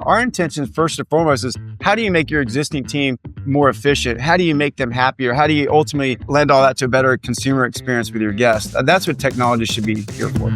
Our intention, first and foremost, is how do you make your existing team more efficient? How do you make them happier? How do you ultimately lend all that to a better consumer experience with your guests? That's what technology should be here for.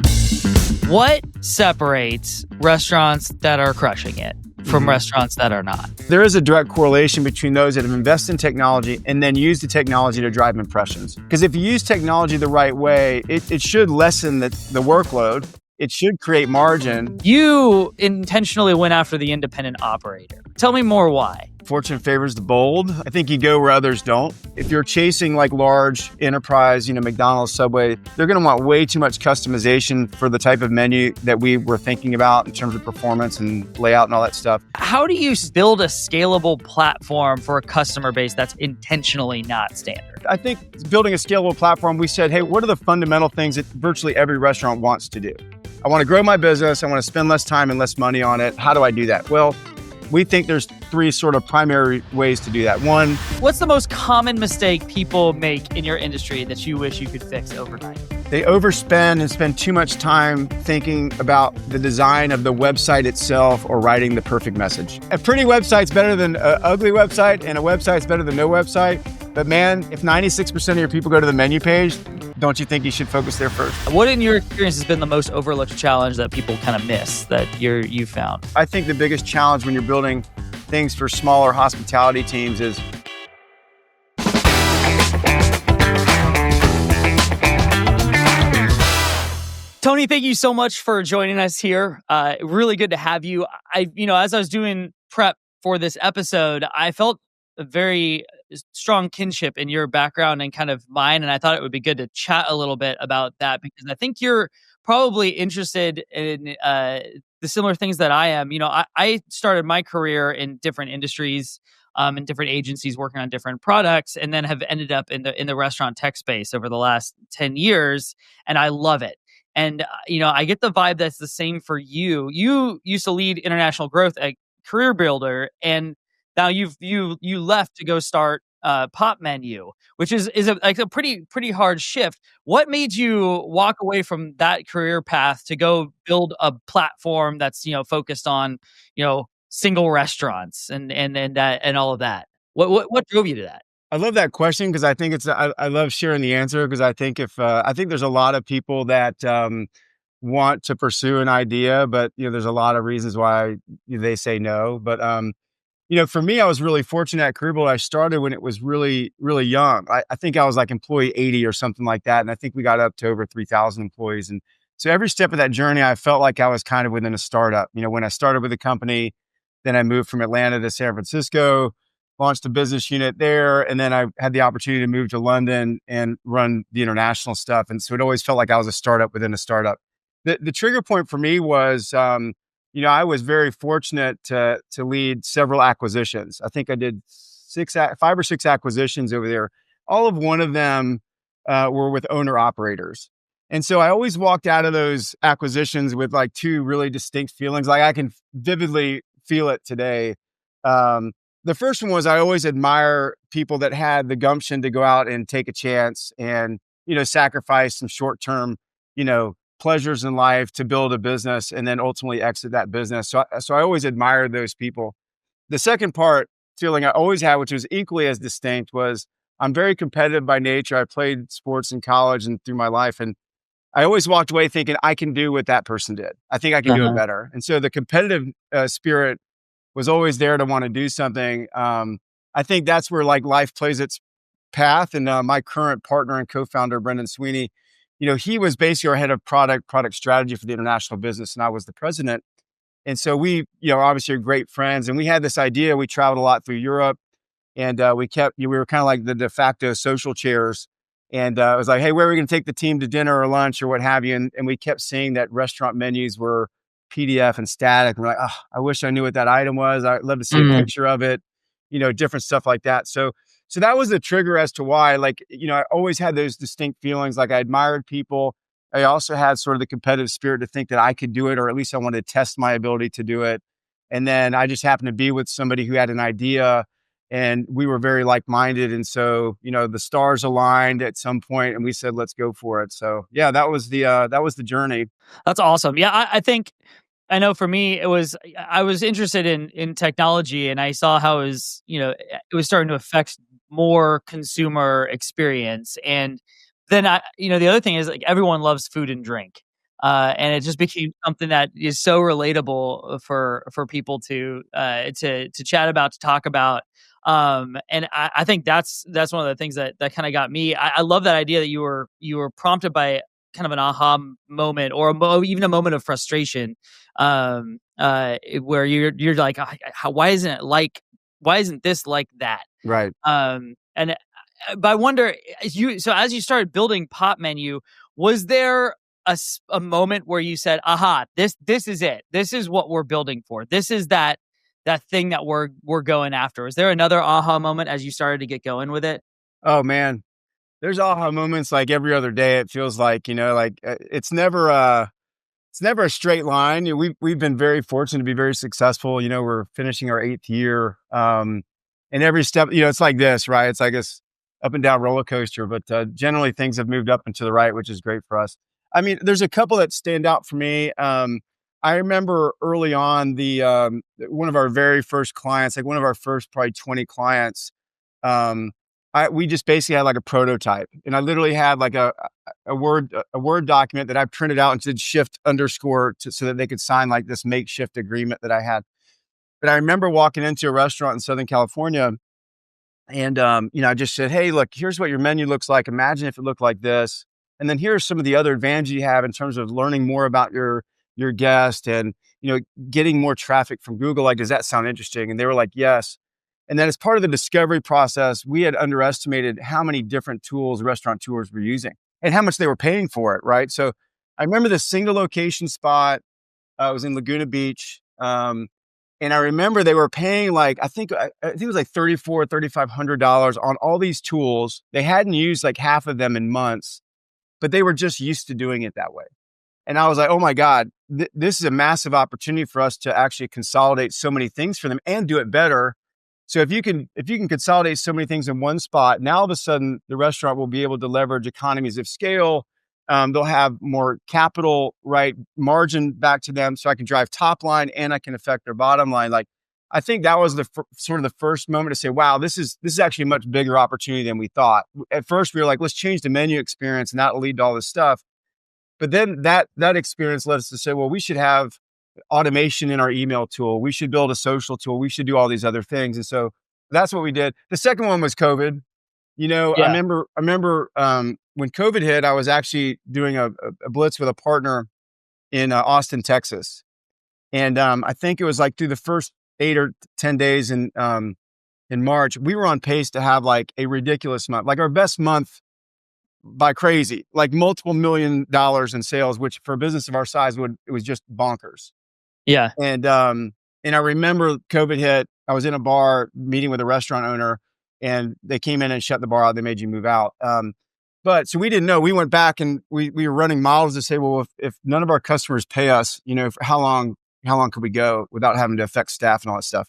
What separates restaurants that are crushing it from restaurants that are not? There is a direct correlation between those that have invested in technology and then use the technology to drive impressions. Because if you use technology the right way, it should lessen the workload. It should create margin. You intentionally went after the independent operator. Tell me more why. Fortune favors the bold. I think you go where others don't. If you're chasing like large enterprise, McDonald's, Subway, they're going to want way too much customization for the type of menu that we were thinking about in terms of performance and layout and all that stuff. How do you build a scalable platform for a customer base that's intentionally not standard? I think building a scalable platform, we said, hey, what are the fundamental things that virtually every restaurant wants to do? I want to grow my business. I want to spend less time and less money on it. How do I do that? Well, we think there's three sort of primary ways to do that. One, what's the most common mistake people make in your industry that you wish you could fix overnight? They overspend and spend too much time thinking about the design of the website itself or writing the perfect message. A pretty website's better than an ugly website, and a website's better than no website. But man, if 96% of your people go to the menu page, don't you think you should focus there first? What in your experience has been the most overlooked challenge that people kind of miss that you found? I think the biggest challenge when you're building things for smaller hospitality teams is Tony, thank you so much for joining us here. Really good to have you. As I was doing prep for this episode, I felt a very strong kinship in your background and kind of mine. And I thought it would be good to chat a little bit about that because I think you're probably interested in the similar things that I am. I started my career in different industries, in different agencies working on different products, and then have ended up in the restaurant tech space over the last 10 years. And I love it. And, I get the vibe that's the same for you. You used to lead international growth at Career Builder, and now you left to go start Popmenu, which is a pretty hard shift. What made you walk away from that career path to go build a platform that's focused on single restaurants and all of that? What drove you to that? I love that question because I think I love sharing the answer because I think I think there's a lot of people that want to pursue an idea, but there's a lot of reasons why they say no. But for me, I was really fortunate at Career Builder. I started when it was really, really young. I think I was like employee 80 or something like that. And I think we got up to over 3,000 employees. And so every step of that journey, I felt like I was kind of within a startup. When I started with the company, then I moved from Atlanta to San Francisco, launched a business unit there. And then I had the opportunity to move to London and run the international stuff. And so it always felt like I was a startup within a startup. The trigger point for me was, I was very fortunate to lead several acquisitions. I think I did 5 or 6 acquisitions over there. All of one of them were with owner operators. And so I always walked out of those acquisitions with like 2 really distinct feelings. Like I can vividly feel it today. The first one was I always admire people that had the gumption to go out and take a chance and, sacrifice some short-term, pleasures in life to build a business and then ultimately exit that business. So I always admired those people. The second feeling I always had, which was equally as distinct, was I'm very competitive by nature. I played sports in college and through my life. And I always walked away thinking I can do what that person did. I think I can do it better. And so the competitive spirit was always there to want to do something. I think that's where like life plays its path. And my current partner and co-founder, Brendan Sweeney, he was basically our head of product strategy for the international business, and I was the president. And so we, obviously are great friends. And we had this idea. We traveled a lot through Europe, and we were kind of like the de facto social chairs. And it was like, hey, where are we going to take the team to dinner or lunch or what have you? And we kept seeing that restaurant menus were PDF and static. And we're like, oh, I wish I knew what that item was. I'd love to see a picture of it, different stuff like that. So that was the trigger as to why, I always had those distinct feelings. Like I admired people. I also had sort of the competitive spirit to think that I could do it, or at least I wanted to test my ability to do it. And then I just happened to be with somebody who had an idea and we were very like-minded. And so, the stars aligned at some point and we said, let's go for it. So yeah, that was the journey. That's awesome. Yeah. I think I know for me, I was interested in technology, and I saw how it was starting to affect more consumer experience. And then the other thing is, like, everyone loves food and drink, and it just became something that is so relatable for people to chat about, to talk about. And I think that's one of the things that kind of got me. I love that idea that you were prompted by kind of an aha moment, or even a moment of frustration, where you're like, why isn't this like that? Right. And but I wonder, as you started building Popmenu, was there a moment where you said, aha, this is it, this is what we're building for, this is that thing that we're going after? Is there another aha moment as you started to get going with it? Oh man, there's aha moments like every other day. It feels like, like it's never a straight line. We've been very fortunate to be very successful. We're finishing our 8th year, and every step, it's like this, right? It's like this up and down roller coaster. But generally, things have moved up and to the right, which is great for us. I mean, there's a couple that stand out for me. I remember early on one of our very first clients, like one of our first probably 20 clients. Um, we just basically had like a prototype, and I literally had like a word document that I printed out and did shift underscore so that they could sign like this makeshift agreement that I had. But I remember walking into a restaurant in Southern California, and I just said, "Hey, look, here's what your menu looks like. Imagine if it looked like this. And then here's some of the other advantages you have in terms of learning more about your guest, and getting more traffic from Google. Like, does that sound interesting?" And they were like, "Yes." And then as part of the discovery process, we had underestimated how many different tools restaurateurs were using and how much they were paying for it, right? So I remember this single location spot. It was in Laguna Beach. And I remember they were paying like, I think it was like $3,500 on all these tools. They hadn't used like half of them in months, but they were just used to doing it that way. And I was like, oh my God, this is a massive opportunity for us to actually consolidate so many things for them and do it better. So if you can consolidate so many things in one spot, now all of a sudden the restaurant will be able to leverage economies of scale. They'll have more capital, right, margin back to them, so I can drive top line and I can affect their bottom line. Like, I think that was sort of the first moment to say, wow, this is actually a much bigger opportunity than we thought. At first, we were like, let's change the menu experience, and that'll lead to all this stuff. But then that experience led us to say, well, we should have automation in our email tool. We should build a social tool. We should do all these other things. And so that's what we did. The second one was COVID. Yeah, I remember when COVID hit, I was actually doing a blitz with a partner in Austin, Texas. And I think it was like through the first 8 or 10 days in March, we were on pace to have like a ridiculous month, like our best month by crazy, like multiple $1 million in sales, which for a business of our size it was just bonkers. yeah, And I remember COVID hit. I was in a bar meeting with a restaurant owner, and they came in and shut the bar out. They made you move out. But so we didn't know. We went back and we were running models to say, well, if none of our customers pay us, for how long could we go without having to affect staff and all that stuff?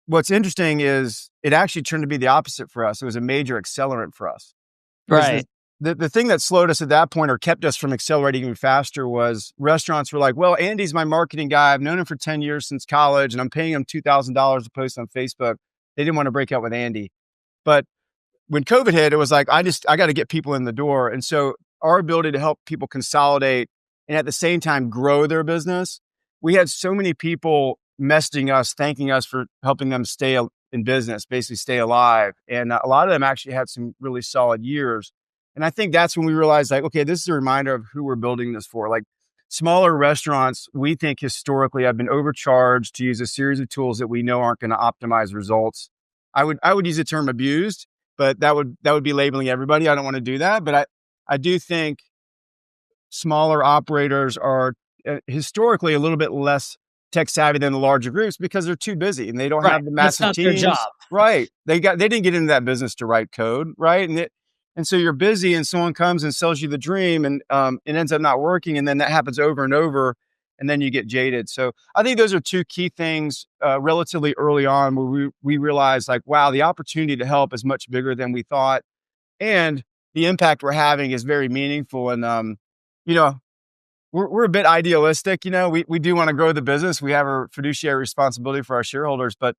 What's interesting is it actually turned to be the opposite for us. It was a major accelerant for us, because right. the thing that slowed us at that point or kept us from accelerating even faster was restaurants were like, well, Andy's my marketing guy. I've known him for 10 years since college, and I'm paying him $2,000 to post on Facebook. They didn't want to break out with Andy. But when COVID hit, it was like, I got to get people in the door. And so our ability to help people consolidate and at the same time grow their business, we had so many people messaging us, thanking us for helping them stay in business, basically stay alive. And a lot of them actually had some really solid years. And I think that's when we realized, like, okay, this is a reminder of who we're building this for. Like, smaller restaurants, we think historically have been overcharged to use a series of tools that we know aren't going to optimize results. I would use the term abused, but that would be labeling everybody. I don't want to do that, but I do think smaller operators are historically a little bit less tech savvy than the larger groups because they're too busy and they don't Right. have the That's massive not their teams. job. Right. They didn't get into that business to write code. Right. And so you're busy and someone comes and sells you the dream, and it ends up not working. And then that happens over and over. And then you get jaded. So I think those are two key things relatively early on where we realized, like, wow, the opportunity to help is much bigger than we thought. And the impact we're having is very meaningful. And, you know, we're a bit idealistic. We do want to grow the business. We have a fiduciary responsibility for our shareholders, but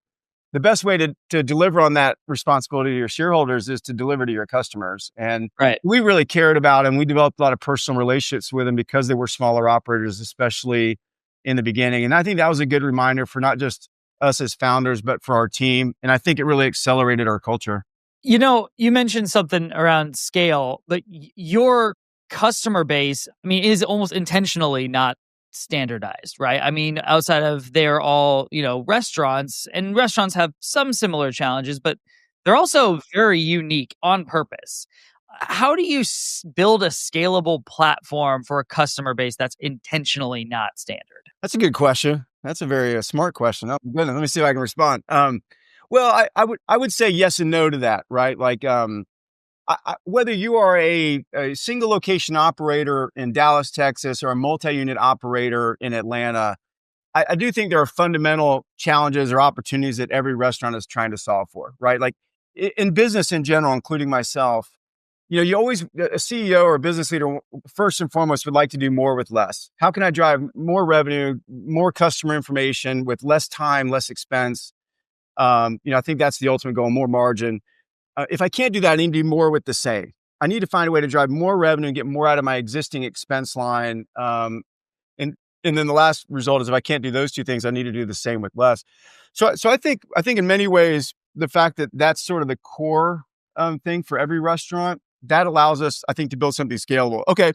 the best way to deliver on that responsibility to your shareholders is to deliver to your customers. And Right. we really cared about them. We developed a lot of personal relationships with them because they were smaller operators, especially in the beginning. And I think that was a good reminder for not just us as founders, but for our team. And I think it really accelerated our culture. You mentioned something around scale, but your customer base, I mean, is almost intentionally not standardized, right? I mean, outside of they're all, restaurants, and restaurants have some similar challenges, but they're also very unique on purpose. How do you build a scalable platform for a customer base that's intentionally not standard? That's a good question. That's a very smart question. Oh, goodness. Let me see if I can respond. Well, I would say yes and no to that, right? Like, whether you are a single location operator in Dallas, Texas, or a multi-unit operator in Atlanta, I do think there are fundamental challenges or opportunities that every restaurant is trying to solve for, right? Like in business in general, including myself, you always, a CEO or a business leader, first and foremost, would like to do more with less. How can I drive more revenue, more customer information with less time, less expense? I think that's the ultimate goal, more margin. If I can't do that, I need to do more with the same. I need to find a way to drive more revenue and get more out of my existing expense line. And then the last result is if I can't do those two things, I need to do the same with less. So I think in many ways the fact that that's sort of the core thing for every restaurant that allows us, I think, to build something scalable. Okay,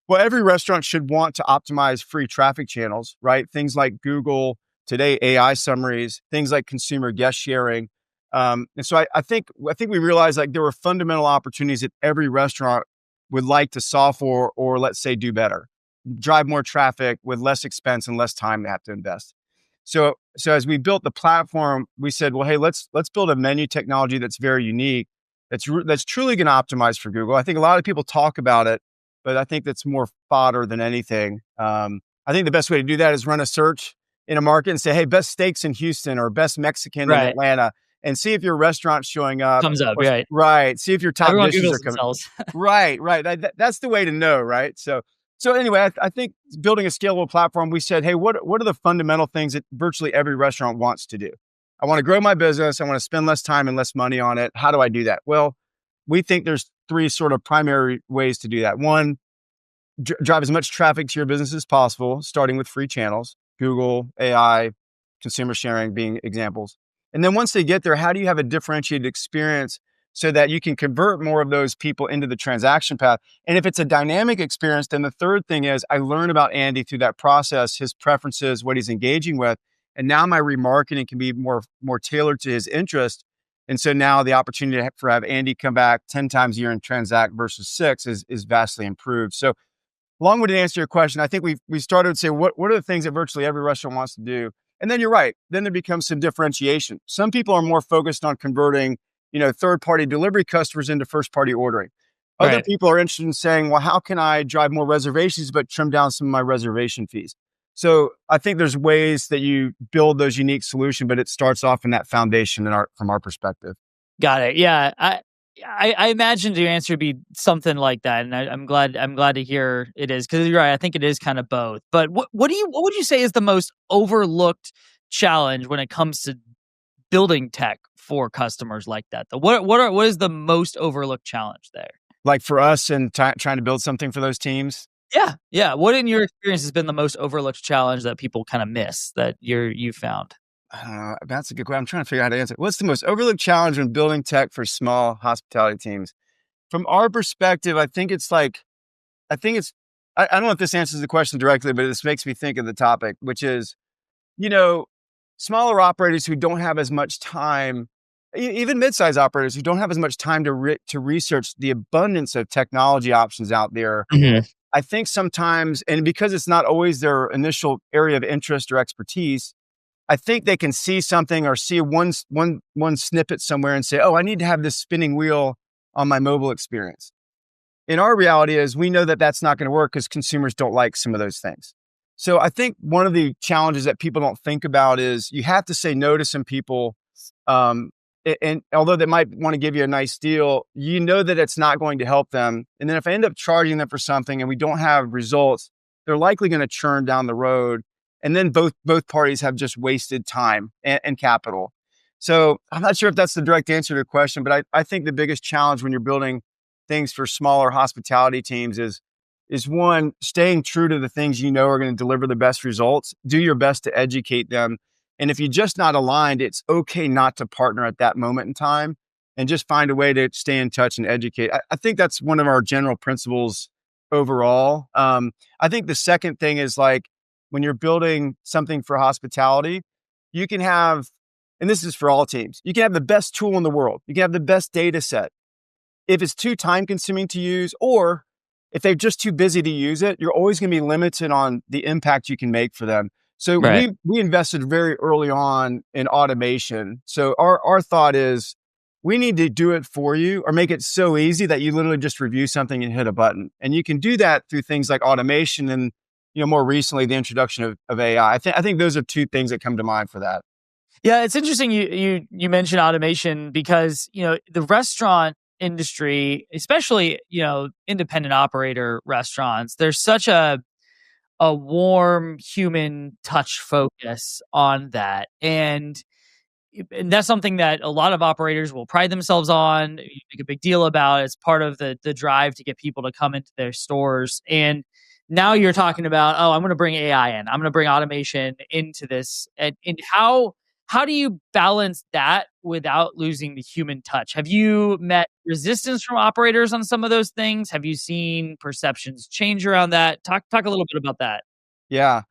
well, every restaurant should want to optimize free traffic channels, right? Things like Google today, AI summaries, things like consumer guest sharing. And so I think we realized like there were fundamental opportunities that every restaurant would like to solve for, or let's say do better, drive more traffic with less expense and less time they have to invest. So as we built the platform, we said, well, hey, let's build a menu technology that's very unique, that's truly going to optimize for Google. I think a lot of people talk about it, but I think that's more fodder than anything. I think the best way to do that is run a search in a market and say, hey, best steaks in Houston or best Mexican in Right. Atlanta, and see if your restaurant's showing up. Comes up, Or right. right, see if your top Everyone dishes Googles are coming. themselves. Right, right. That's the way to know, right? So anyway, I think building a scalable platform, we said, hey, what are the fundamental things that virtually every restaurant wants to do? I want to grow my business. I want to spend less time and less money on it. How do I do that? Well, we think there's three sort of primary ways to do that. One, drive as much traffic to your business as possible, starting with free channels, Google, AI, consumer sharing being examples. And then once they get there, how do you have a differentiated experience so that you can convert more of those people into the transaction path? And if it's a dynamic experience, then the third thing is I learn about Andy through that process, his preferences, what he's engaging with. And now my remarketing can be more tailored to his interest. And so now the opportunity for have Andy come back 10 times a year and transact versus six is vastly improved. So long-winded answer to your question, I think we started to say, what are the things that virtually every restaurant wants to do? And then you're right. Then there becomes some differentiation. Some people are more focused on converting, third-party delivery customers into first-party ordering. Other Right. people are interested in saying, well, how can I drive more reservations, but trim down some of my reservation fees? So I think there's ways that you build those unique solutions, but it starts off in that foundation from our perspective. Got it. Yeah. I imagined your answer would be something like that, and I'm glad to hear it is, because you're right. I think it is kind of both. But what would you say is the most overlooked challenge when it comes to building tech for customers like that? Though, what is the most overlooked challenge there? Like for us and trying to build something for those teams. Yeah, yeah. What in your experience has been the most overlooked challenge that people kind of miss that you found? That's a good question. I'm trying to figure out how to answer. What's the most overlooked challenge when building tech for small hospitality teams? From our perspective, I think it's, I don't know if this answers the question directly, but this makes me think of the topic, which is, you know, smaller operators who don't have as much time, even mid-size operators who don't have as much time to research the abundance of technology options out there. Mhm. I think sometimes, and because it's not always their initial area of interest or expertise, I think they can see something or see one snippet somewhere and say, "Oh, I need to have this spinning wheel on my mobile experience." In our reality is we know that that's not going to work because consumers don't like some of those things. So I think one of the challenges that people don't think about is you have to say no to some people. Um, and although they might want to give you a nice deal, you know that it's not going to help them. And then if I end up charging them for something and we don't have results, they're likely going to churn down the road. And then both parties have just wasted time and capital. So I'm not sure if that's the direct answer to your question, but I think the biggest challenge when you're building things for smaller hospitality teams is one, staying true to the things you know are going to deliver the best results. Do your best to educate them. And if you're just not aligned, it's okay not to partner at that moment in time and just find a way to stay in touch and educate. I think that's one of our general principles overall. I think the second thing is like when you're building something for hospitality, you can have, and this is for all teams, you can have the best tool in the world. You can have the best data set. If it's too time consuming to use, or if they're just too busy to use it, you're always going to be limited on the impact you can make for them. So Right. we invested very early on in automation. So our thought is we need to do it for you or make it so easy that you literally just review something and hit a button. And you can do that through things like automation and more recently the introduction of AI. I think those are two things that come to mind for that. Yeah, it's interesting you mentioned automation because, the restaurant industry, especially, independent operator restaurants, there's such a warm human touch focus on that. And that's something that a lot of operators will pride themselves on, make a big deal about. It's part of the drive to get people to come into their stores. And now you're talking about, oh, I'm going to bring AI in. I'm going to bring automation into this. And how do you balance that without losing the human touch? Have you met resistance from operators on some of those things? Have you seen perceptions change around that? Talk a little bit about that. Yeah.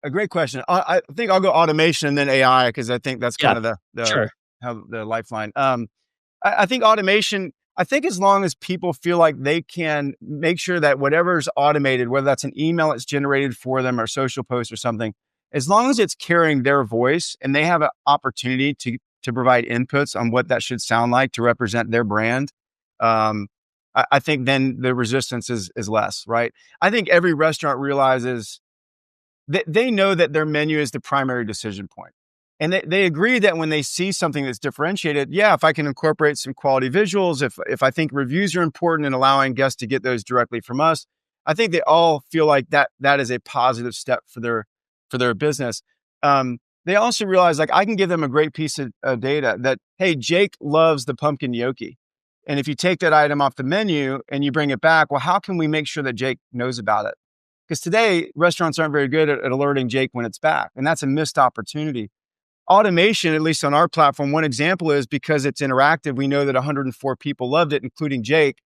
A great question. I think I'll go automation and then AI because I think that's Yeah, kind of the sure. how the lifeline. I think automation. I think as long as people feel like they can make sure that whatever's automated, whether that's an email that's generated for them or social post or something, as long as it's carrying their voice and they have an opportunity to provide inputs on what that should sound like to represent their brand, um, I think then the resistance is less. Right. I think every restaurant realizes they know that their menu is the primary decision point. And they agree that when they see something that's differentiated, yeah, if I can incorporate some quality visuals, if I think reviews are important and allowing guests to get those directly from us, I think they all feel like that is a positive step for their business. They also realize like I can give them a great piece of data that, hey, Jake loves the pumpkin gnocchi. And if you take that item off the menu and you bring it back, well, how can we make sure that Jake knows about it? Because today restaurants aren't very good at alerting Jake when it's back, and that's a missed opportunity. Automation, at least on our platform, one example is because it's interactive. We know that 104 people loved it, including Jake.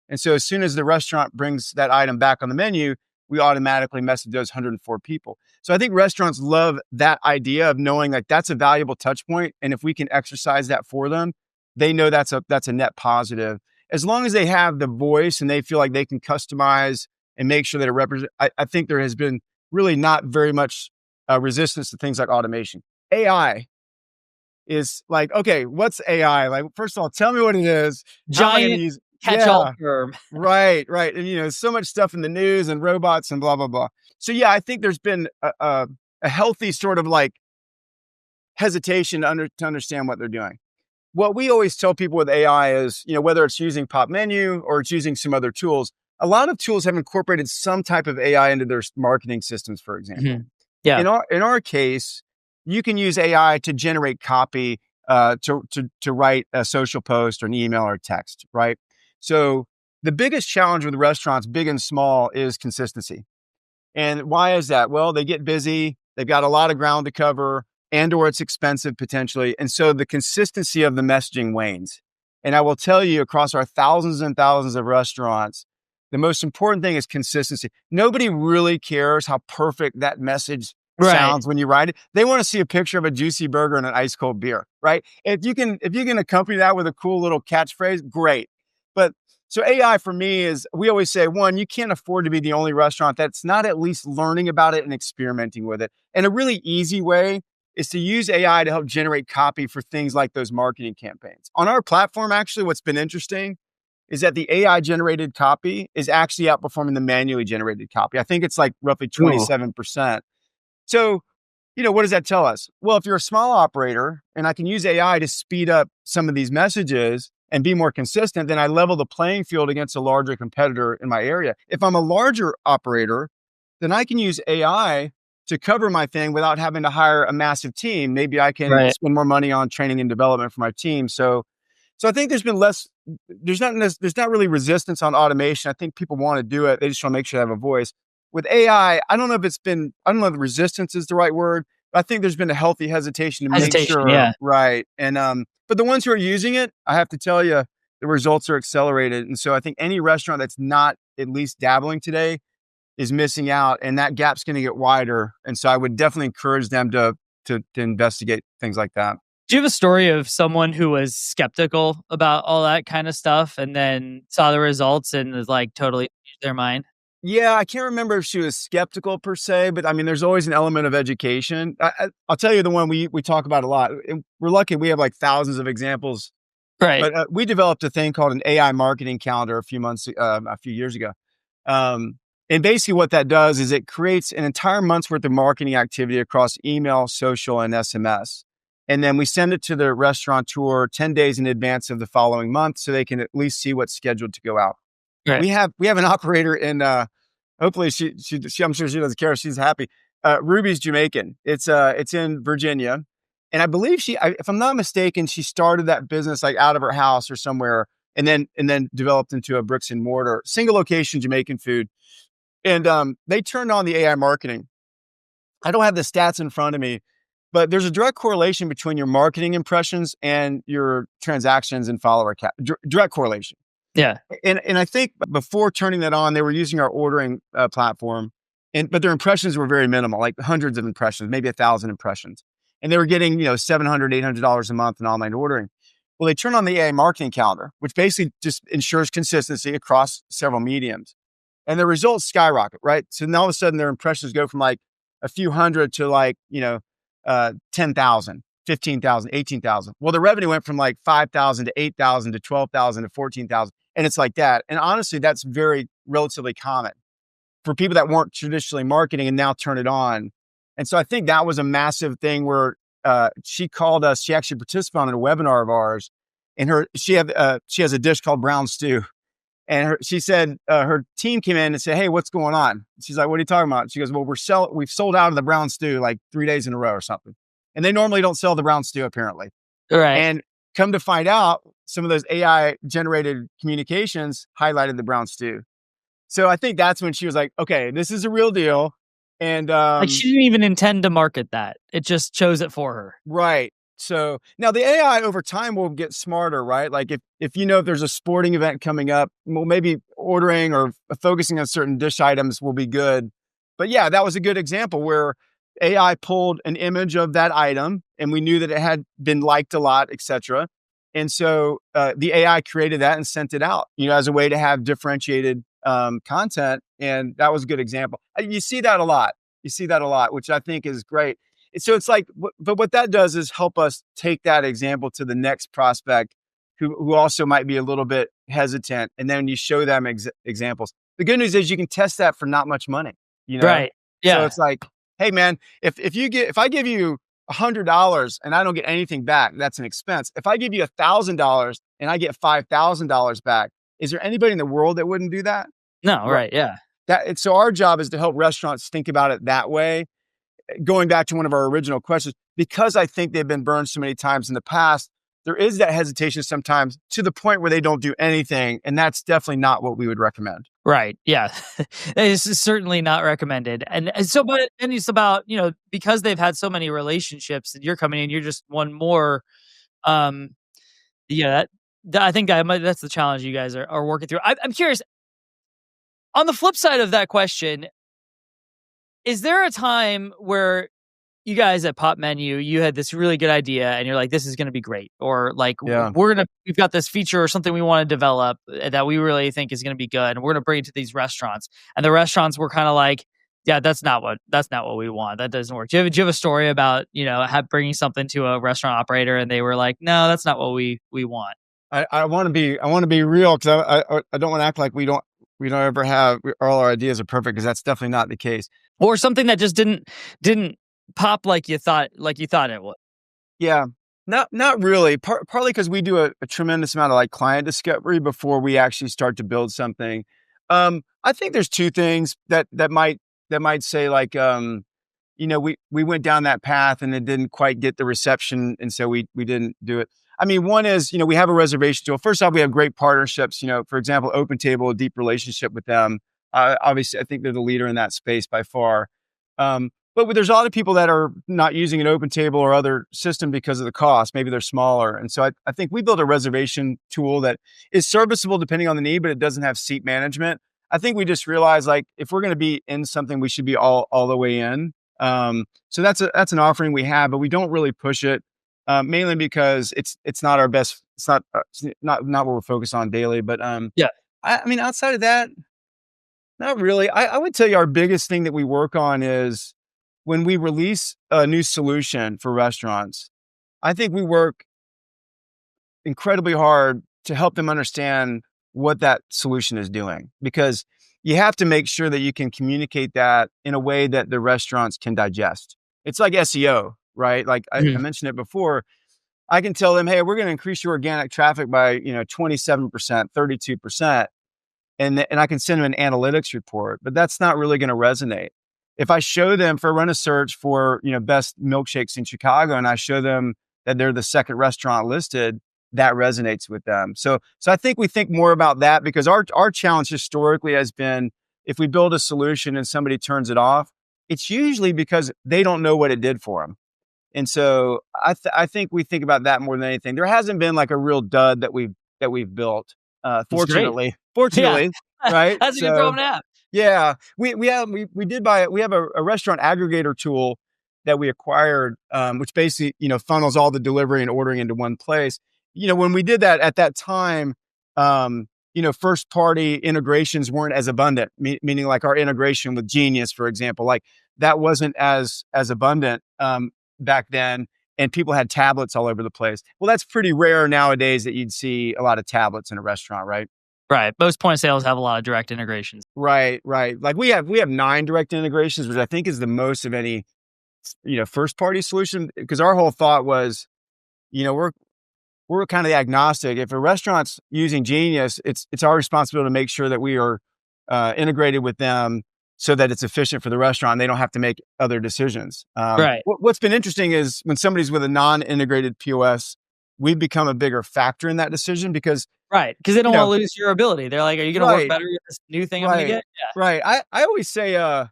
And so as soon as the restaurant brings that item back on the menu, we automatically message those 104 people. So I think restaurants love that idea of knowing like that's a valuable touch point. And if we can exercise that for them, they know that's a net positive. As long as they have the voice and they feel like they can customize and make sure that it represents, I think there has been really not very much resistance to things like automation. AI is like, okay, what's AI? Like, first of all, tell me what it is. How am I going to Giant use? catch-all Yeah, term. right. And so much stuff in the news and robots and blah blah blah. So yeah, I think there's been a healthy sort of like hesitation to understand what they're doing. What we always tell people with AI is, whether it's using Popmenu or it's using some other tools, a lot of tools have incorporated some type of AI into their marketing systems, for example. Mhm. Yeah. In our case, you can use AI to generate copy, to write a social post or an email or text, right? So the biggest challenge with restaurants, big and small, is consistency. And why is that? Well, they get busy, they've got a lot of ground to cover, and or it's expensive potentially. And so the consistency of the messaging wanes. And I will tell you, across our thousands and thousands of restaurants, the most important thing is consistency. Nobody really cares how perfect that message Right. sounds when you write it. They want to see a picture of a juicy burger and an ice cold beer, right? If you can accompany that with a cool little catchphrase, great. But so AI for me is, we always say, one, you can't afford to be the only restaurant that's not at least learning about it and experimenting with it. And a really easy way is to use AI to help generate copy for things like those marketing campaigns. On our platform, actually, what's been interesting is that the AI generated copy is actually outperforming the manually generated copy. I think it's like roughly Ooh. 27%. So, what does that tell us? Well, if you're a small operator and I can use AI to speed up some of these messages and be more consistent, then I level the playing field against a larger competitor in my area. If I'm a larger operator, then I can use AI to cover my thing without having to hire a massive team. Maybe I can Right. spend more money on training and development for my team. So I think there's been less. There's not really resistance on automation. I think people want to do it. They just want to make sure they have a voice. With AI, I don't know if it's been. I don't know if resistance is the right word. But I think there's been a healthy hesitation to make Hesitation. sure, Yeah. right? And but the ones who are using it, I have to tell you, the results are accelerated. And so I think any restaurant that's not at least dabbling today is missing out, and that gap's going to get wider. And so I would definitely encourage them to investigate things like that. Do you have a story of someone who was skeptical about all that kind of stuff and then saw the results and was like totally changed their mind? Yeah, I can't remember if she was skeptical per se, but I mean, there's always an element of education. I'll tell you the one we talk about a lot. And we're lucky we have like thousands of examples, Right. but we developed a thing called an AI marketing calendar a few years ago. Um, and basically, what that does is it creates an entire month's worth of marketing activity across email, social, and SMS. And then we send it to the restaurateur 10 days in advance of the following month so they can at least see what's scheduled to go out. Right. We have an operator in hopefully she I'm sure she doesn't care. She's happy. Ruby's Jamaican. It's in Virginia. And I believe if I'm not mistaken, she started that business like out of her house or somewhere and then developed into a bricks and mortar, single location Jamaican food. And they turned on the AI marketing. I don't have the stats in front of me, but there's a direct correlation between your marketing impressions and your transactions and follower count. Direct correlation. Yeah. And I think before turning that on, they were using our ordering platform, but their impressions were very minimal, like hundreds of impressions, maybe 1,000 impressions, and they were getting $700, $800 a month in online ordering. Well, they turned on the AI marketing calendar, which basically just ensures consistency across several mediums, and the results skyrocket. Right, so now all of a sudden their impressions go from like a few hundred to like 10,000. 15,000, 18,000. Well, the revenue went from like 5,000 to 8,000 to 12,000 to 14,000. And it's like that. And honestly, that's very relatively common for people that weren't traditionally marketing and now turn it on. And so I think that was a massive thing where she called us. She actually participated in a webinar of ours, and she has a dish called brown stew. And she said her team came in and said, "Hey, what's going on?" She's like, "What are you talking about?" She goes, "Well, we've sold out of the brown stew like 3 days in a row or something." And they normally don't sell the brown stew apparently. Right. And come to find out, some of those AI generated communications highlighted the brown stew. So I think that's when she was like, okay, this is a real deal. And Like she didn't even intend to market that. It just chose it for her. right. So now the AI over time will get smarter, right? Like if if there's a sporting event coming up, well, maybe ordering or focusing on certain dish items will be good. But yeah, that was a good example where AI pulled an image of that item and we knew that it had been liked a lot, etc. And so the AI created that and sent it out, as a way to have differentiated content. And that was a good example. You see that a lot. You see that a lot, which I think is great. So it's like, but what that does is help us take that example to the next prospect who also might be a little bit hesitant. And then you show them examples. The good news is you can test that for not much money, you know? Right. So Yeah. it's like, hey man, if I give you $100 and I don't get anything back, that's an expense. If I give you $1,000 and I get $5,000 back, is there anybody in the world that wouldn't do that? No, Right. right. Yeah. So our job is to help restaurants think about it that way. Going back to one of our original questions, because I think they've been burned so many times in the past, there is that hesitation sometimes to the point where they don't do anything. And that's definitely not what we would recommend. Right. Yeah. This is certainly not recommended. And so, but and it's about, because they've had so many relationships and you're coming in, you're just one more. Um, yeah, I think that's the challenge you guys are working through. I'm curious, on the flip side of that question, is there a time where you guys at Popmenu, you had this really good idea and you're like, this is going to be great. Or like, Yeah. we've got this feature or something we want to develop that we really think is going to be good. And we're going to bring it to these restaurants. And the restaurants were kind of like, yeah, that's not what we want. That doesn't work. Do you have a story about, bringing something to a restaurant operator and they were like, no, that's not what we want. I want to be real because I don't want to act like we don't ever have all our ideas are perfect, because that's definitely not the case. Or something that just didn't pop like you thought it would. Yeah, not really. Partly because we do a tremendous amount of like client discovery before we actually start to build something. I think there's two things that might that might say like, we went down that path and it didn't quite get the reception, and so we didn't do it. I mean, one is, we have a reservation tool. First off, we have great partnerships. For example, OpenTable, a deep relationship with them. Obviously, I think they're the leader in that space by far. But there's a lot of people that are not using an OpenTable or other system because of the cost. Maybe they're smaller, and so I think we built a reservation tool that is serviceable depending on the need, but it doesn't have seat management. I think we just realized, like, if we're going to be in something, we should be all the way in. So that's an offering we have, but we don't really push it, mainly because it's not our best. It's not what we're focused on daily. But Yeah. I mean, outside of that, not really. I would tell you our biggest thing that we work on is when we release a new solution for restaurants. I think we work incredibly hard to help them understand what that solution is doing, because you have to make sure that you can communicate that in a way that the restaurants can digest. It's like SEO, right? Like I Mhm. mentioned it before. I can tell them, hey, we're going to increase your organic traffic by 27%, 32%, and I can send them an analytics report, but that's not really going to resonate. If I show them, if I run a search for, best milkshakes in Chicago, and I show them that they're the second restaurant listed, that resonates with them. So I think we think more about that, because our challenge historically has been, if we build a solution and somebody turns it off, it's usually because they don't know what it did for them. And so I think we think about that more than anything. There hasn't been like a real dud that we've built, That's great. fortunately. Yeah. Fortunately, right? That's a good So problem to have. yeah, we did buy it. We have a restaurant aggregator tool that we acquired, which basically, funnels all the delivery and ordering into one place. When we did that at that time, first party integrations weren't as abundant, meaning like our integration with Genius, for example, like that wasn't as abundant back then, and people had tablets all over the place. Well, that's pretty rare nowadays that you'd see a lot of tablets in a restaurant, right? Right. Most point of sales have a lot of direct integrations. Right, right. Like we have 9 direct integrations, which I think is the most of any, first party solution. Because our whole thought was, we're kind of agnostic. If a restaurant's using Genius, it's our responsibility to make sure that we are integrated with them so that it's efficient for the restaurant and they don't have to make other decisions. Right. What's been interesting is when somebody's with a non-integrated POS, we've become a bigger factor in that decision because, Right. Because they don't you want know, to lose your ability. They're like, "Are you going to work right, better with this new thing I'm going to right, get?" Yeah. right. I always say, I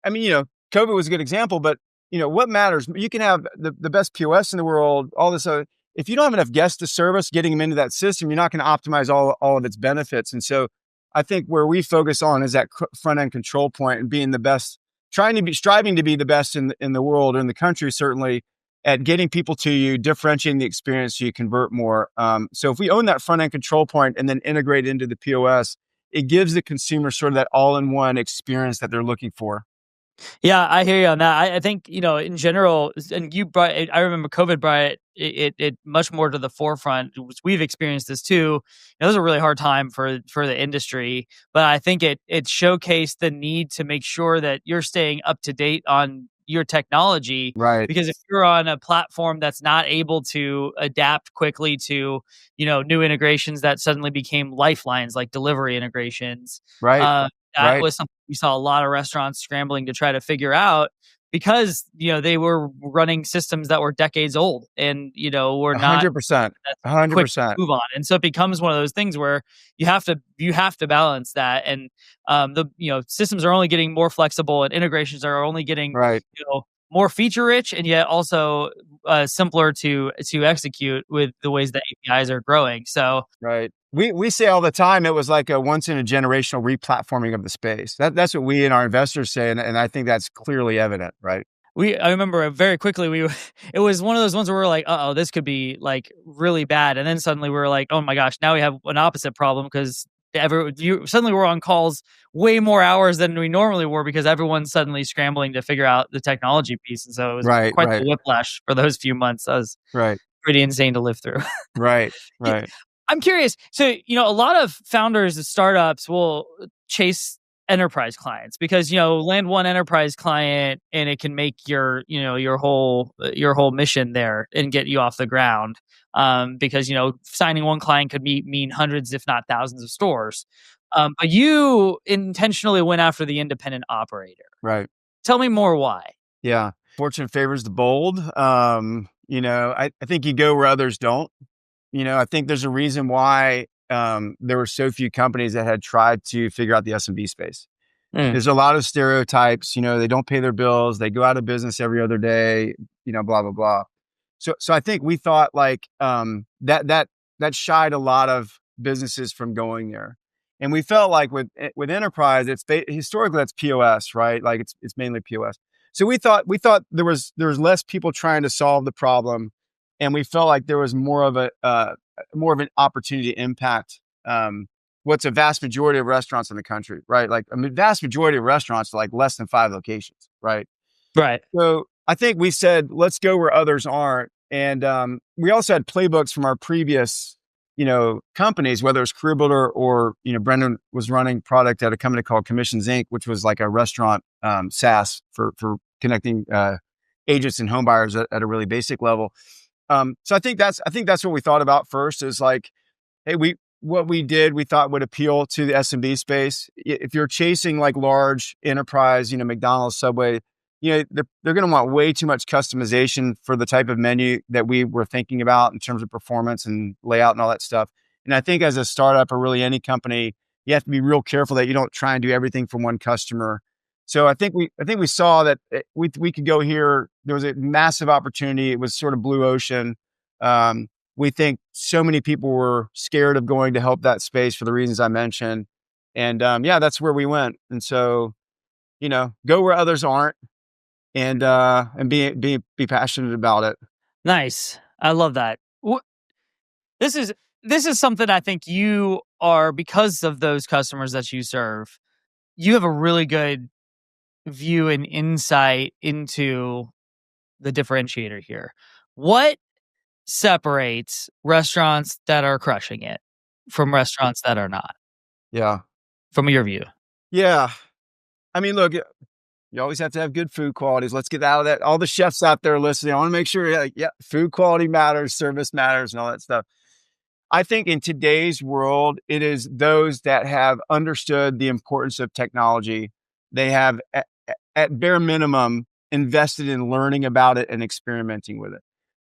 mean, COVID was a good example, but what matters? You can have the best POS in the world, all this other. If you don't have enough guests to service, getting them into that system, you're not going to optimize all of its benefits. And so, I think where we focus on is that front end control point and being the best, striving to be the best in the world or in the country, certainly, at getting people to you, differentiating the experience so you convert more. So if we own that front end control point and then integrate it into the POS, it gives the consumer sort of that all in one experience that they're looking for. Yeah, I hear you on that. I think, in general, and you brought it, I remember COVID brought it much more to the forefront. We've experienced this too. It was a really hard time for the industry, but I think it showcased the need to make sure that you're staying up to date on your technology, Right, because if you're on a platform that's not able to adapt quickly to, new integrations that suddenly became lifelines like delivery integrations, right, that right. was something we saw a lot of restaurants scrambling to try to figure out, because, they were running systems that were decades old and, were not 100%, that a quick to 100%. move on. And so it becomes one of those things where you have to balance that. And the systems are only getting more flexible and integrations are only getting, Right, more feature rich, and yet also simpler to execute with the ways that APIs are growing. So right. We say all the time it was like a once in a generational replatforming of the space. That's what we and our investors say, and I think that's clearly evident, right? I remember very quickly it was one of those ones where we were like, "Uh-oh, this could be like really bad." And then suddenly we were like, "Oh my gosh, now we have an opposite problem because suddenly we're on calls way more hours than we normally were because everyone's suddenly scrambling to figure out the technology piece." And so it was Right, quite the right, whiplash for those few months. That was right, pretty insane to live through. right, Yeah, right, I'm curious. So, a lot of founders of startups will chase enterprise clients because, land one enterprise client and it can make your whole mission there and get you off the ground. Because, signing one client could mean hundreds, if not thousands of stores. But you intentionally went after the independent operator. Right. Tell me more why. Yeah. Fortune favors the bold. I think you go where others don't. I think there's a reason why there were so few companies that had tried to figure out the SMB space. Mm, There's a lot of stereotypes. They don't pay their bills, they go out of business every other day, blah blah blah. So I think we thought like that shied a lot of businesses from going there, and we felt like with enterprise, historically that's POS, right? Like it's mainly POS. So we thought there was less people trying to solve the problem, and we felt like there was more of an opportunity to impact what's a vast majority of restaurants in the country, right? Like vast majority of restaurants are like less than 5 locations, right? right. So I think we said, let's go where others aren't. And we also had playbooks from our previous, companies, whether it's Career Builder or, Brendan was running product at a company called Commissions Inc., which was like a restaurant SaaS for connecting agents and home buyers at a really basic level. So I think that's what we thought about first is like, hey, what we did, we thought would appeal to the SMB space. If you're chasing like large enterprise, McDonald's, Subway, they're going to want way too much customization for the type of menu that we were thinking about in terms of performance and layout and all that stuff. And I think as a startup or really any company, you have to be real careful that you don't try and do everything for one customer. So I think we saw that we could go here. There was a massive opportunity. It was sort of blue ocean. Um, we think so many people were scared of going to help that space for the reasons I mentioned. And yeah, that's where we went. And so, go where others aren't and be passionate about it. Nice. I love that. This is this is something I think you are, because of those customers that you serve. You have a really good view and insight into the differentiator here. What separates restaurants that are crushing it from restaurants that are not, Yeah. from your view? Yeah. I mean, look, you always have to have good food qualities. Let's get out of that. All the chefs out there listening, I want to make sure, like, yeah, food quality matters, service matters, and all that stuff. I think in today's world, it is those that have understood the importance of technology. They have, at bare minimum, invested in learning about it and experimenting with it.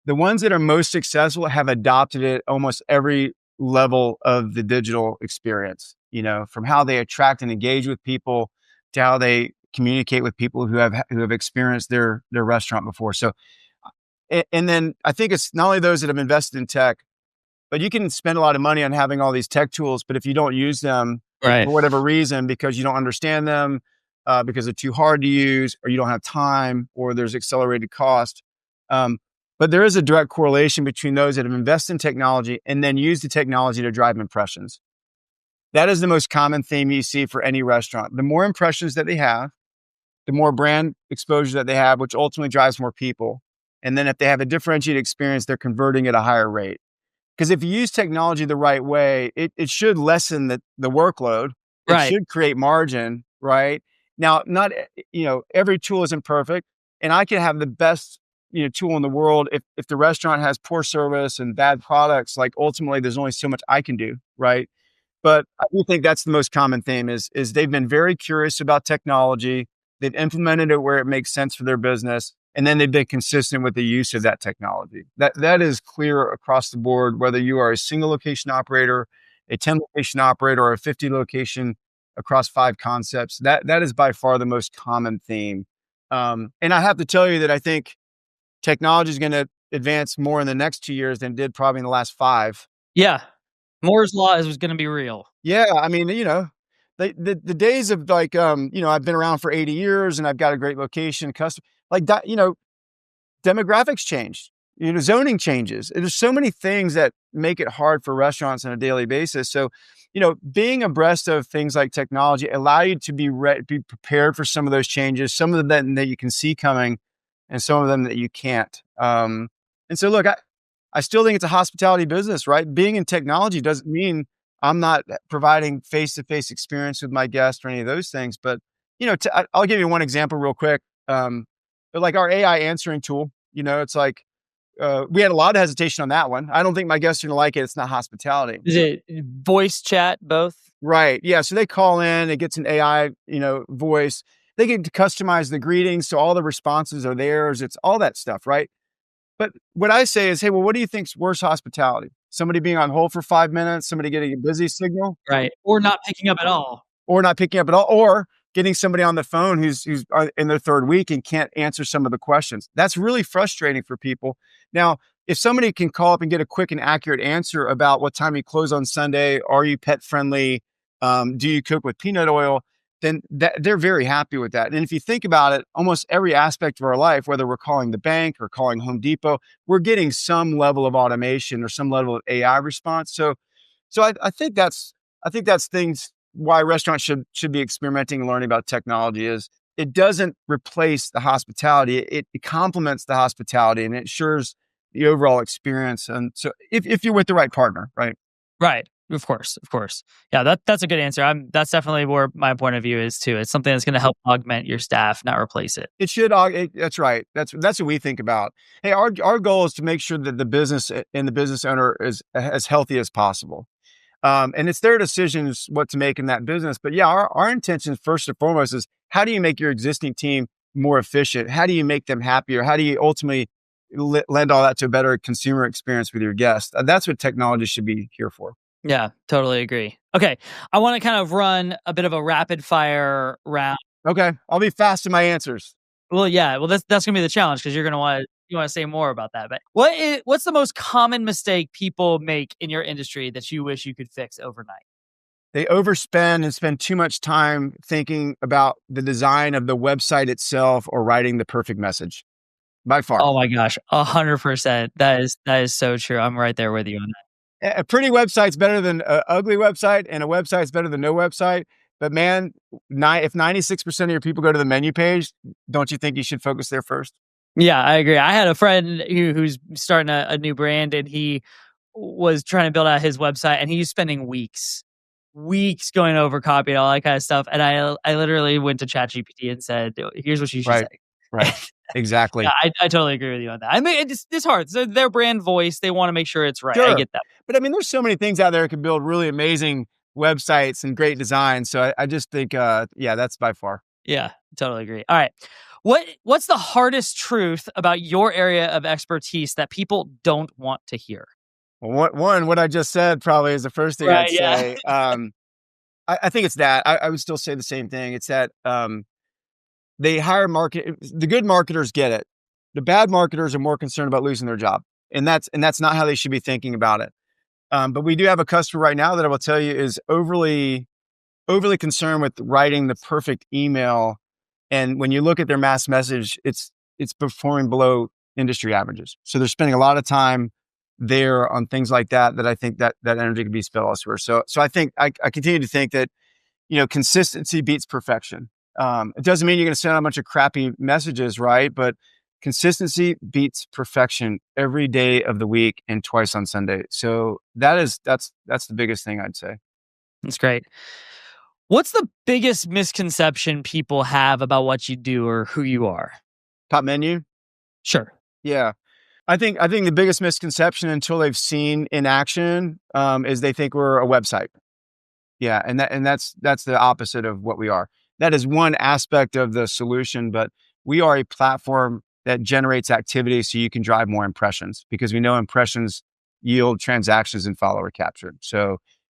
The ones that are most successful have adopted it almost every level of the digital experience, from how they attract and engage with people to how they communicate with people who have experienced their restaurant before. So, and then I think it's not only those that have invested in tech, but you can spend a lot of money on having all these tech tools, but if you don't use them Right. for whatever reason, because you don't understand them, because they're too hard to use, or you don't have time, or there's accelerated cost. But there is a direct correlation between those that have invested in technology and then use the technology to drive impressions. That is the most common theme you see for any restaurant. The more impressions that they have, the more brand exposure that they have, which ultimately drives more people. And then if they have a differentiated experience, they're converting at a higher rate. Because if you use technology the right way, it should lessen the workload. It Right. should create margin, right? Now, not, every tool isn't perfect. And I can have the best, tool in the world. If the restaurant has poor service and bad products, like ultimately there's only so much I can do, right? But I do think that's the most common theme is they've been very curious about technology. They've implemented it where it makes sense for their business, and then they've been consistent with the use of that technology. That is clear across the board, whether you are a single location operator, a 10 location operator, or a 50 location across 5 concepts. That is by far the most common theme. And I have to tell you that I think technology is going to advance more in the next 2 years than it did probably in the last 5. Yeah. Moore's law is going to be real. Yeah, I mean, the days of like, I've been around for 80 years and I've got a great location, custom like that, demographics change, zoning changes. There's so many things that make it hard for restaurants on a daily basis. So, being abreast of things like technology allow you to be prepared for some of those changes, some of them that you can see coming and some of them that you can't. And so look, I still think it's a hospitality business, right? Being in technology doesn't mean I'm not providing face-to-face experience with my guests or any of those things. But, I'll give you one example real quick. But like our AI answering tool, it's like, we had a lot of hesitation on that one. I don't think my guests are going to like it. It's not hospitality. Is it voice chat both? Right. Yeah. So they call in, it gets an AI, voice. They get to customize the greetings. So all the responses are theirs. It's all that stuff. Right. But what I say is, hey, well, what do you think's worse hospitality? Somebody being on hold for 5 minutes, somebody getting a busy signal, Right. Or not picking up at all. or not picking up at all, or getting somebody on the phone who's in their third week and can't answer some of the questions. That's really frustrating for people. Now, if somebody can call up and get a quick and accurate answer about what time you close on Sunday, are you pet friendly, do you cook with peanut oil, then they're very happy with that. And if you think about it, almost every aspect of our life, whether we're calling the bank or calling Home Depot, we're getting some level of automation or some level of AI response. So I think that's things why restaurants should be experimenting and learning about technology is it doesn't replace the hospitality. It complements the hospitality and it ensures the overall experience. And so if you're with the right partner, right? Right. Of course. Of course. Yeah, that's a good answer. That's definitely where my point of view is too. It's something that's going to help augment your staff, not replace it. It should. That's right. That's what we think about. Hey, our goal is to make sure that the business and the business owner is as healthy as possible. And it's their decisions what to make in that business. But yeah, our intention first and foremost is how do you make your existing team more efficient? How do you make them happier? How do you ultimately lend all that to a better consumer experience with your guests? That's what technology should be here for. Yeah, totally agree. Okay. I want to kind of run a bit of a rapid fire round. Okay, I'll be fast in my answers. Well, yeah. Well, that's gonna be the challenge because you're gonna want to say more about that. But what's the most common mistake people make in your industry that you wish you could fix overnight? They overspend and spend too much time thinking about the design of the website itself or writing the perfect message. By far. Oh my gosh, 100%. That is so true. I'm right there with you on that. A pretty website's better than an ugly website, and a website's better than no website. But man, if 96% of your people go to the menu page, don't you think you should focus there first? Yeah, I agree. I had a friend who's starting a new brand, and he was trying to build out his website, and he's spending weeks going over copy and all that kind of stuff. And I literally went to ChatGPT and said, "Here's what you should Right. say." Right. Yeah, Exactly. I totally agree with you on that. I mean, it's hard. So their brand voice, they want to make sure it's right. I Sure. get that. But I mean, there's so many things out there that can build really amazing websites and great designs. So I just think, yeah, that's by far. Yeah, totally agree. All right. What's the hardest truth about your area of expertise that people don't want to hear? Well, what I just said probably is the first thing I'd Right, yeah. say. I think it's that. I would still say the same thing. It's that they hire the good marketers get it. The bad marketers are more concerned about losing their job. And that's not how they should be thinking about it. But we do have a customer right now that I will tell you is overly concerned with writing the perfect email. And when you look at their mass message, it's performing below industry averages. So they're spending a lot of time there on things like that. That I think that energy can be spent elsewhere. So I think I continue to think that consistency beats perfection. It doesn't mean you're going to send out a bunch of crappy messages, right? But consistency beats perfection every day of the week and twice on Sunday. So that's the biggest thing I'd say. That's great. What's the biggest misconception people have about what you do or who you are? Top menu. Sure. Yeah. I think the biggest misconception until they've seen in action is they think we're a website. Yeah, and that's the opposite of what we are. That is one aspect of the solution, but we are a platform that generates activity so you can drive more impressions because we know impressions yield transactions and follower capture. So,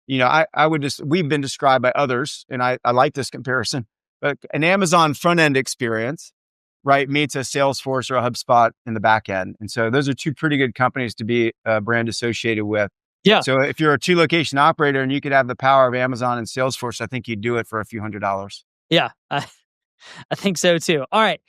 I would just we've been described by others, and I like this comparison, but an Amazon front end experience, right, meets a Salesforce or a HubSpot in the back end. And so those are two pretty good companies to be a brand associated with. Yeah. So if you're a two location operator and you could have the power of Amazon and Salesforce, I think you'd do it for a few $100s. Yeah. I think so too. All right.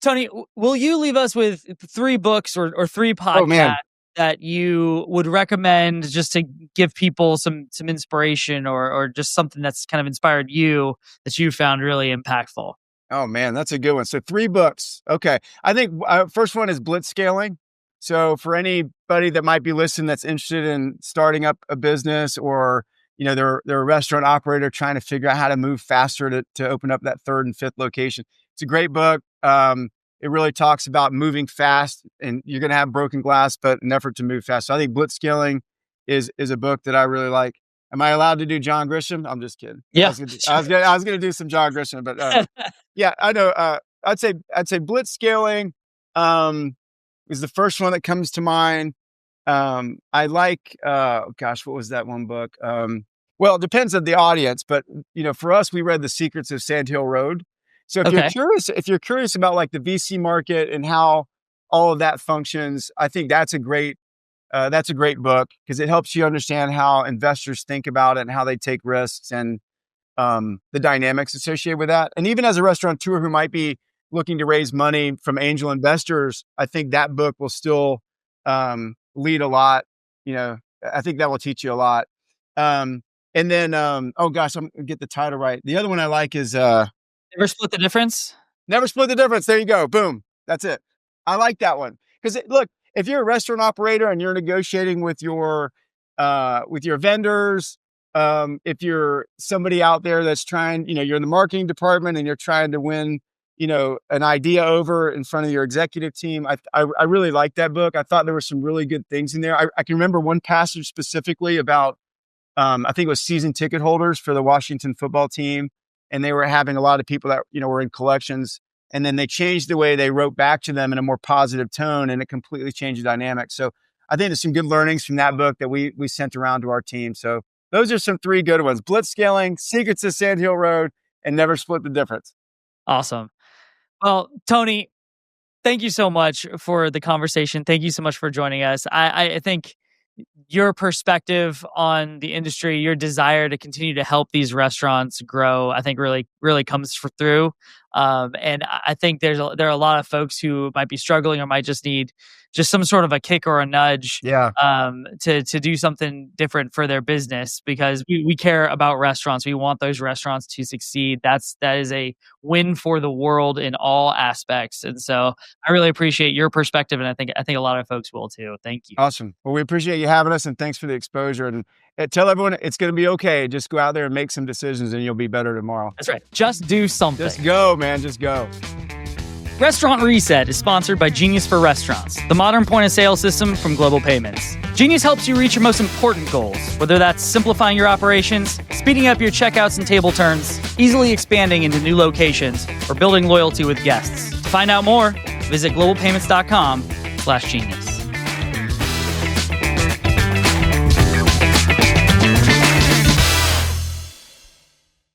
Tony, will you leave us with three books or three Oh podcasts man. that you would recommend just to give people some inspiration or just something that's kind of inspired you that you found really impactful? Oh man, that's a good one. So three books. Okay. I think first one is blitz scaling. So for anybody that might be listening that's interested in starting up a business or they're a restaurant operator trying to figure out how to move faster to open up that third and fifth location. It's a great book. It really talks about moving fast and you're going to have broken glass, but an effort to move fast. So I think blitz scaling is a book that I really like. Am I allowed to do John Grisham? I'm just kidding. Yeah. I was gonna do some John Grisham, but yeah, I know. I'd say blitz scaling is the first one that comes to mind. I like gosh, what was that one book? Well, it depends on the audience, but for us, we read The Secrets of Sand Hill Road. So Okay. if you're curious about like the VC market and how all of that functions, I think that's a great book because it helps you understand how investors think about it and how they take risks and the dynamics associated with that. And even as a restaurateur who might be looking to raise money from angel investors, I think that book will still lead a lot. I think that will teach you a lot. And then, oh gosh, I'm gonna get the title right. The other one I like is Ever split the difference? Never Split the Difference. There you go. Boom. That's it. I like that one because look, if you're a restaurant operator and you're negotiating with your vendors, if you're somebody out there that's trying, you're in the marketing department and you're trying to win, an idea over in front of your executive team. I really like that book. I thought there were some really good things in there. I can remember one passage specifically about I think it was season ticket holders for the Washington football team. And they were having a lot of people that, were in collections. And then they changed the way they wrote back to them in a more positive tone, and it completely changed the dynamic. So I think there's some good learnings from that book that we sent around to our team. So those are some 3 good ones: Blitz Scaling, Secrets of Sand Hill Road, and Never Split the Difference. Awesome. Well, Tony, thank you so much for the conversation. Thank you so much for joining us. I think your perspective on the industry, your desire to continue to help these restaurants grow, I think really, really comes through. And I think there are a lot of folks who might be struggling or might just need just some sort of a kick or a nudge Yeah. to do something different for their business, because we care about restaurants. We want those restaurants to succeed. That is a win for the world in all aspects. And so I really appreciate your perspective, and I think a lot of folks will too. Thank you. Awesome. Well, we appreciate you having us, and thanks for the exposure. And tell everyone it's going to be okay. Just go out there and make some decisions, and you'll be better tomorrow. That's right. Just do something. Just go, man. Just go. Restaurant Reset is sponsored by Genius for Restaurants, the modern point-of-sale system from Global Payments. Genius helps you reach your most important goals, whether that's simplifying your operations, speeding up your checkouts and table turns, easily expanding into new locations, or building loyalty with guests. To find out more, visit globalpayments.com/genius.